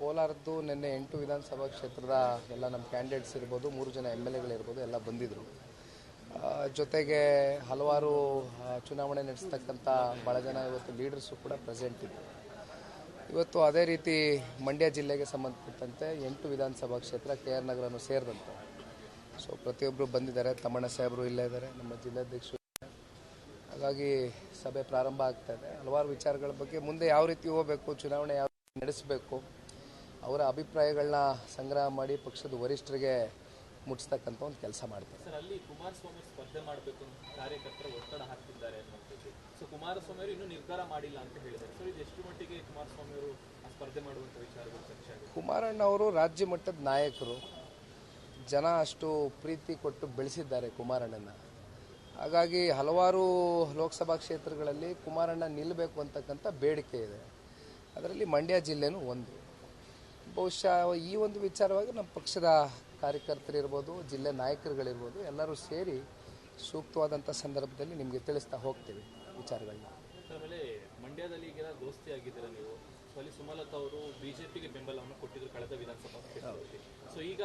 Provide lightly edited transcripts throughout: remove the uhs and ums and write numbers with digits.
ಕೋಲಾರದ್ದು ನಿನ್ನೆ 8 ವಿಧಾನಸಭಾ ಕ್ಷೇತ್ರದ ಎಲ್ಲ ನಮ್ಮ ಕ್ಯಾಂಡಿಡೇಟ್ಸ್ ಇರ್ಬೋದು, 3 ಜನ MLAಗಳಿರ್ಬೋದು, ಎಲ್ಲ ಬಂದಿದ್ದರು. ಜೊತೆಗೆ ಹಲವಾರು ಚುನಾವಣೆ ನಡೆಸ್ತಕ್ಕಂಥ ಭಾಳ ಜನ ಇವತ್ತು ಲೀಡರ್ಸು ಕೂಡ ಪ್ರೆಸೆಂಟ್ ಇದ್ದರು. ಇವತ್ತು ಅದೇ ರೀತಿ ಮಂಡ್ಯ ಜಿಲ್ಲೆಗೆ ಸಂಬಂಧಪಟ್ಟಂತೆ 8 ವಿಧಾನಸಭಾ ಕ್ಷೇತ್ರ KR ನಗರನೂ ಸೇರಿದಂತೆ ಪ್ರತಿಯೊಬ್ಬರು ಬಂದಿದ್ದಾರೆ. ತಮ್ಮಣ್ಣ ಸಾಹೇಬರು ಇಲ್ಲೇ ಇದ್ದಾರೆ, ನಮ್ಮ ಜಿಲ್ಲಾಧ್ಯಕ್ಷರು. ಹಾಗಾಗಿ ಸಭೆ ಪ್ರಾರಂಭ ಆಗ್ತಾ ಇದೆ. ಹಲವಾರು ವಿಚಾರಗಳ ಬಗ್ಗೆ ಮುಂದೆ ಯಾವ ರೀತಿ ಹೋಗಬೇಕು, ಚುನಾವಣೆ ಯಾವ ರೀತಿ ನಡೆಸಬೇಕು, ಅವರ ಅಭಿಪ್ರಾಯಗಳನ್ನ ಸಂಗ್ರಹ ಮಾಡಿ ಪಕ್ಷದ ವರಿಷ್ಠರಿಗೆ ಮುಟ್ಟಿಸ್ತಕ್ಕಂಥ ಒಂದು ಕೆಲಸ ಮಾಡ್ತಾರೆ. ಸರ್, ಅಲ್ಲಿ ಕುಮಾರಸ್ವಾಮಿ ಸ್ಪರ್ಧೆ ಮಾಡಬೇಕು ಅಂತ ಕಾರ್ಯಕರ್ತರು ಒತ್ತಡ ಹಾಕ್ತಿದ್ದಾರೆ ಅನ್ನೋದು. ಸೊ ಕುಮಾರಸ್ವಾಮಿ ಅವರು ಇನ್ನೂ ನಿರ್ಧಾರ ಮಾಡಿಲ್ಲ ಅಂತ ಹೇಳಿದ್ದಾರೆ. ಸೊ ಇದು ಎಷ್ಟು ಮಟ್ಟಿಗೆ ಕುಮಾರಸ್ವಾಮಿ ಅವರು ಸ್ಪರ್ಧೆ ಮಾಡುವಂಥ ವಿಚಾರಗಳು ಚರ್ಚೆ ಆಗಿದೆ? ಕುಮಾರಣ್ಣ ಅವರು ರಾಜ್ಯ ಮಟ್ಟದ ನಾಯಕರು, ಜನ ಅಷ್ಟು ಪ್ರೀತಿ ಕೊಟ್ಟು ಬೆಳೆಸಿದ್ದಾರೆ ಕುಮಾರಣ್ಣನ. ಹಾಗಾಗಿ ಹಲವಾರು ಲೋಕಸಭಾ ಕ್ಷೇತ್ರಗಳಲ್ಲಿ ಕುಮಾರಣ್ಣ ನಿಲ್ಲಬೇಕು ಅಂತಕ್ಕಂಥ ಬೇಡಿಕೆ ಇದೆ. ಅದರಲ್ಲಿ ಮಂಡ್ಯ ಜಿಲ್ಲೆನೂ ಒಂದು. ಬಹುಶಃ ಈ ಒಂದು ವಿಚಾರವಾಗಿ ನಮ್ಮ ಪಕ್ಷದ ಕಾರ್ಯಕರ್ತರಿರ್ಬೋದು, ಜಿಲ್ಲೆ ನಾಯಕರುಗಳಿರ್ಬೋದು, ಎಲ್ಲರೂ ಸೇರಿ ಸೂಕ್ತವಾದಂಥ ಸಂದರ್ಭದಲ್ಲಿ ನಿಮಗೆ ತಿಳಿಸ್ತಾ ಹೋಗ್ತೀವಿ ವಿಚಾರಗಳನ್ನ. ಆಮೇಲೆ ಮಂಡ್ಯದಲ್ಲಿ ಈಗ ದೋಸ್ತಿ ಆಗಿದ್ದೀರಾ ನೀವು. ಸೊ ಅಲ್ಲಿ ಸುಮಲತಾ ಅವರು ಬಿಜೆಪಿಗೆ ಬೆಂಬಲವನ್ನು ಕೊಟ್ಟಿದ್ರು ಕಳೆದ ವಿಧಾನಸಭಾ ಕ್ಷೇತ್ರದಲ್ಲಿ. ಸೊ ಈಗ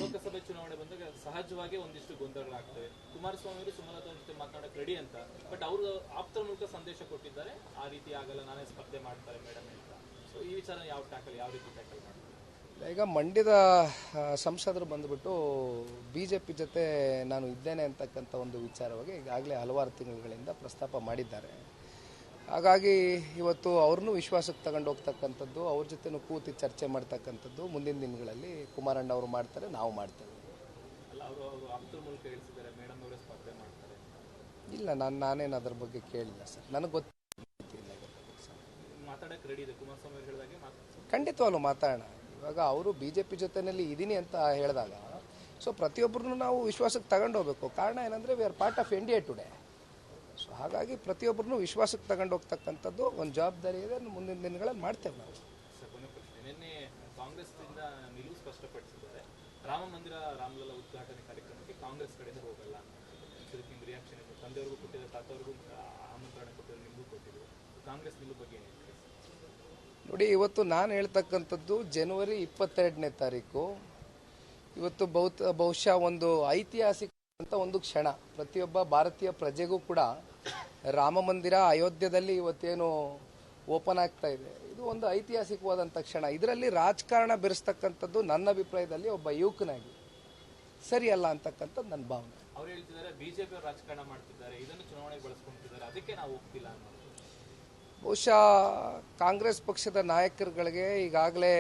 ಲೋಕಸಭೆ ಚುನಾವಣೆ ಬಂದಾಗ ಸಹಜವಾಗಿ ಒಂದಿಷ್ಟು ಗೊಂದಲಗಳಾಗ್ತವೆ. ಕುಮಾರಸ್ವಾಮಿ ಅವರು ಸುಮಲತಾ ಜೊತೆ ಮಾತನಾಡಕ್ಕೆ ರೆಡಿ ಅಂತ, ಬಟ್ ಅವರು ಆಪ್ತರ ಮೂಲಕ ಸಂದೇಶ ಕೊಟ್ಟಿದ್ದಾರೆ, ಆ ರೀತಿ ಆಗಲ್ಲ, ನಾನೇ ಸ್ಪರ್ಧೆ ಮಾಡ್ತಾರೆ ಮೇಡಮ್ ಅಂತ. ಸೊ ಈ ವಿಚಾರ ಯಾವ ರೀತಿ ಟ್ಯಾಕಲ್ ಮಾಡ್ತಾರೆ? ಈಗ ಮಂಡ್ಯದ ಸಂಸದರು ಬಂದುಬಿಟ್ಟು BJP ಜೊತೆ ನಾನು ಇದ್ದೇನೆ ಅಂತಕ್ಕಂಥ ಒಂದು ವಿಚಾರವಾಗಿ ಈಗಾಗಲೇ ಹಲವಾರು ತಿಂಗಳುಗಳಿಂದ ಪ್ರಸ್ತಾಪ ಮಾಡಿದ್ದಾರೆ. ಹಾಗಾಗಿ ಇವತ್ತು ಅವ್ರನ್ನೂ ವಿಶ್ವಾಸಕ್ಕೆ ತಗೊಂಡು ಹೋಗ್ತಕ್ಕಂಥದ್ದು, ಅವ್ರ ಜೊತೆನೂ ಕೂತಿ ಚರ್ಚೆ ಮಾಡ್ತಕ್ಕಂಥದ್ದು ಮುಂದಿನ ದಿನಗಳಲ್ಲಿ ಕುಮಾರಣ್ಣ ಅವರು ಮಾಡ್ತಾರೆ, ನಾವು ಮಾಡ್ತೇವೆ. ಅಲ್ಲ, ಅವರು ಆಪ್ತರ ಮೂಲಕ ಹೇಳಿಸಿದ್ದಾರೆ ಮೇಡಮ್ ಅವರೇ ಸ್ಪರ್ಧೆ ಮಾಡ್ತಾರೆ. ಇಲ್ಲ, ನಾನೇನು ಅದ್ರ ಬಗ್ಗೆ ಕೇಳಿಲ್ಲ ಸರ್, ನನಗೆ ಗೊತ್ತಿಲ್ಲ. ಮಾತಾಡಕ್ಕೆ ರೆಡಿ ಇದೆ ಕುಮಾರಸ್ವಾಮಿ ಅವರು ಹೇಳಿದಾಗೆ ಖಂಡಿತವಾಗ್ಲೂ ಮಾತಾಡೋಣ. ಇವಾಗ ಅವರು BJP ಜೊತೆಯಲ್ಲಿ ಇದ್ದೀನಿ ಅಂತ ಹೇಳಿದಾಗ ಪ್ರತಿಯೊಬ್ಬರನ್ನು ನಾವು ವಿಶ್ವಾಸಕ್ಕೆ ತಗೊಂಡು ಹೋಗ್ಬೇಕು. ಕಾರಣ ಏನಂದರೆ we are part of NDA today. ಹಾಗಾಗಿ ಪ್ರತಿಯೊಬ್ಬರನ್ನು ವಿಶ್ವಾಸಕ್ಕೆ ತಗೊಂಡು ಹೋಗ್ತಕ್ಕಂಥದ್ದು ಒಂದು ಜವಾಬ್ದಾರಿ ಇದೆ. ಮುಂದಿನ ದಿನಗಳಲ್ಲಿ ಮಾಡ್ತೇವೆ ನಾವು. ಸರ್, ಕೊನೆ ಪ್ರಶ್ನೆ. ನಿನ್ನೆ ಕಾಂಗ್ರೆಸ್ನಿಂದ ನಿಲುವು ಸ್ಪಷ್ಟಪಡಿಸಿದ್ದಾರೆ. ರಾಮ ಮಂದಿರ ರಾಮಲಲ್ಲಾ ಉದ್ಘಾಟನೆ ಕಾರ್ಯಕ್ರಮಕ್ಕೆ ಕಾಂಗ್ರೆಸ್ ಕಡೆಯಿಂದ ಹೋಗಲ್ಲ. ಇದಕ್ಕೆ ನಿಮ್ಮ ರಿಯಾಕ್ಷನ್ ಏನು? ತಂದೆಯವ್ರಿಗೂ ಕೊಟ್ಟಿದ್ದಾರೆ, ತಾತವ್ರಿಗೂ ಆಮಂತ್ರಣ ಕೊಟ್ಟಿದ್ದಾರೆ, ನಿಮಗೂ ಕೊಟ್ಟಿದ್ರು. ಕಾಂಗ್ರೆಸ್ ನಿಲುವು ಬಗ್ಗೆ ಏನು? ನೋಡಿ, ಇವತ್ತು ನಾನು ಹೇಳ್ತಕ್ಕಂಥದ್ದು ಜನವರಿ 22ನೇ ತಾರೀಕು. ಇವತ್ತು ಬಹುಶಃ ಒಂದು ಐತಿಹಾಸಿಕ ಅಂತ ಒಂದು ಕ್ಷಣ. ಪ್ರತಿಯೊಬ್ಬ ಭಾರತೀಯ ಪ್ರಜೆಗೂ ಕೂಡ ರಾಮ ಮಂದಿರ ಅಯೋಧ್ಯದಲ್ಲಿ ಇವತ್ತೇನು ಓಪನ್ ಆಗ್ತಾ ಇದೆ, ಇದು ಒಂದು ಐತಿಹಾಸಿಕವಾದಂಥ ಕ್ಷಣ. ಇದರಲ್ಲಿ ರಾಜಕಾರಣ ಬೆರೆಸ್ತಕ್ಕಂಥದ್ದು ನನ್ನ ಅಭಿಪ್ರಾಯದಲ್ಲಿ ಒಬ್ಬ ಯುವಕನಾಗಿ ಸರಿಯಲ್ಲ ಅಂತಕ್ಕಂಥದ್ದು ನನ್ನ ಭಾವನೆ. ಅವ್ರು ಹೇಳ್ತಿದ್ದಾರೆ BJP ರಾಜಕಾರಣ ಮಾಡ್ತಿದ್ದಾರೆ, ಇದನ್ನು ಚುನಾವಣೆಗೆ ಬಳಸ್ಕೊಂತಿದ್ದಾರೆ, ಅದಕ್ಕೆ ನಾವು ಹೋಗ್ತಿಲ್ಲ ಅನ್ನೋದು. ಬಹುಶಃ ಕಾಂಗ್ರೆಸ್ ಪಕ್ಷದ ನಾಯಕರುಗಳಿಗೆ ಈಗಾಗಲೇ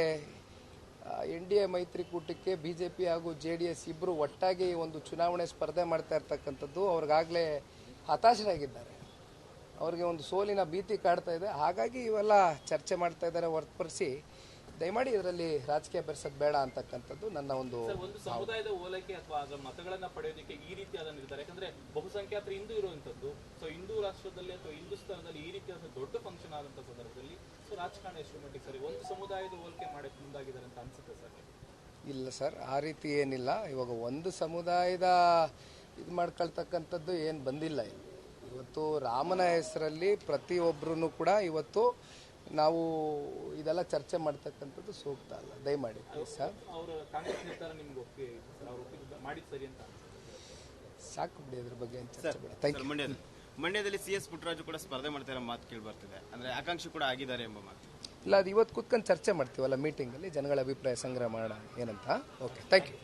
NDA ಮೈತ್ರಿಕೂಟಕ್ಕೆ BJP ಹಾಗೂ JDS ಇಬ್ಬರು ಒಟ್ಟಾಗಿ ಒಂದು ಚುನಾವಣೆ ಸ್ಪರ್ಧೆ ಮಾಡ್ತಾ ಇರ್ತಕ್ಕಂಥದ್ದು ಅವ್ರಿಗಾಗಲೇ ಹತಾಶರಾಗಿದ್ದಾರೆ. ಅವ್ರಿಗೆ ಒಂದು ಸೋಲಿನ ಭೀತಿ ಕಾಡ್ತಾ ಇದೆ. ಹಾಗಾಗಿ ಇವೆಲ್ಲ ಚರ್ಚೆ ಮಾಡ್ತಾ ಇದ್ದಾರೆ ಹೊರತುಪಡಿಸಿ ದಯಮಾಡಿ ಇದರಲ್ಲಿ ರಾಜಕೀಯ ಬೆರೆಸೋದು ಬೇಡ ಅಂತಕ್ಕಂಥದ್ದು ನನ್ನ ಒಂದು ಸಮುದಾಯದ ಓಲೈಕೆ ಅಥವಾ ಅದರ ಮತಗಳನ್ನ ಪಡೆಯೋದಕ್ಕೆ ಈ ರೀತಿಯಾದ ನಿರ್ಧಾರ. ಯಾಕಂದ್ರೆ ಬಹುಸಂಖ್ಯಾತರು ಹಿಂದೂ ಇರುವಂತದ್ದು. ಸೊ ಹಿಂದೂ ರಾಷ್ಟ್ರದಲ್ಲಿ ಅಥವಾ ಹಿಂದೂಸ್ತಾನದಲ್ಲಿ ಈ ರೀತಿಯಾದ ದೊಡ್ಡ ಫಂಕ್ಷನ್ ಆದಂತ ಸಂದರ್ಭದಲ್ಲಿ ರಾಜಕಾರಣ ಎಷ್ಟು ಮಟ್ಟಿಗೆ ಸರಿ ಒಂದು ಸಮುದಾಯದ ಹೋಲಿಕೆ ಮಾಡಕ್ಕೆ ಮುಂದಾಗಿದ್ದಾರೆ ಅಂತ ಅನ್ಸುತ್ತೆ ಸರ್? ಇಲ್ಲ ಸರ್, ಆ ರೀತಿ ಏನಿಲ್ಲ. ಇವಾಗ ಒಂದು ಸಮುದಾಯದ ಇದು ಮಾಡ್ಕೊಳ್ತಕ್ಕಂಥದ್ದು ಏನು ಬಂದಿಲ್ಲ ಇಲ್ಲಿ. ಇವತ್ತು ರಾಮನ ಹೆಸರಲ್ಲಿ ಪ್ರತಿಯೊಬ್ಬರೂ ಕೂಡ ಇವತ್ತು ನಾವು ಇದೆಲ್ಲ ಚರ್ಚೆ ಮಾಡ್ತಕ್ಕಂಥದ್ದು ಸೂಕ್ತ ಅಲ್ಲ. ದಯಮಾಡಿ ಸರ್. ಅವರು ಕಾಂಗ್ರೆಸ್ ನಿರ್ಧಾರ ನಿಮ್ಗೆ ಒಪ್ಪಿಗೆ ಮಾಡಿದ ಸರಿ ಅಂತ ಸಾಕು ಬಿಡಿ, ಅದ್ರ ಬಗ್ಗೆ ಚರ್ಚೆ ಬೇಡ. Thank you. ಮಂಡ್ಯದಲ್ಲಿ CS ಪುಟ್ಟರಾಜು ಕೂಡ ಸ್ಪರ್ಧೆ ಮಾಡ್ತಾರೆ ಮಾತು ಕೇಳಿ ಬರ್ತಿದೆ, ಅಂದ್ರೆ ಆಕಾಂಕ್ಷಿ ಕೂಡ ಆಗಿದ್ದಾರೆ ಎಂಬ ಮಾತು. ಇಲ್ಲ, ಅದು ಇವತ್ತು ಕೂತ್ಕೊಂಡು ಚರ್ಚೆ ಮಾಡ್ತೀವಲ್ಲ ಮೀಟಿಂಗಲ್ಲಿ, ಜನಗಳ ಅಭಿಪ್ರಾಯ ಸಂಗ್ರಹ ಮಾಡೋಣ ಏನಂತ. Okay, thank you.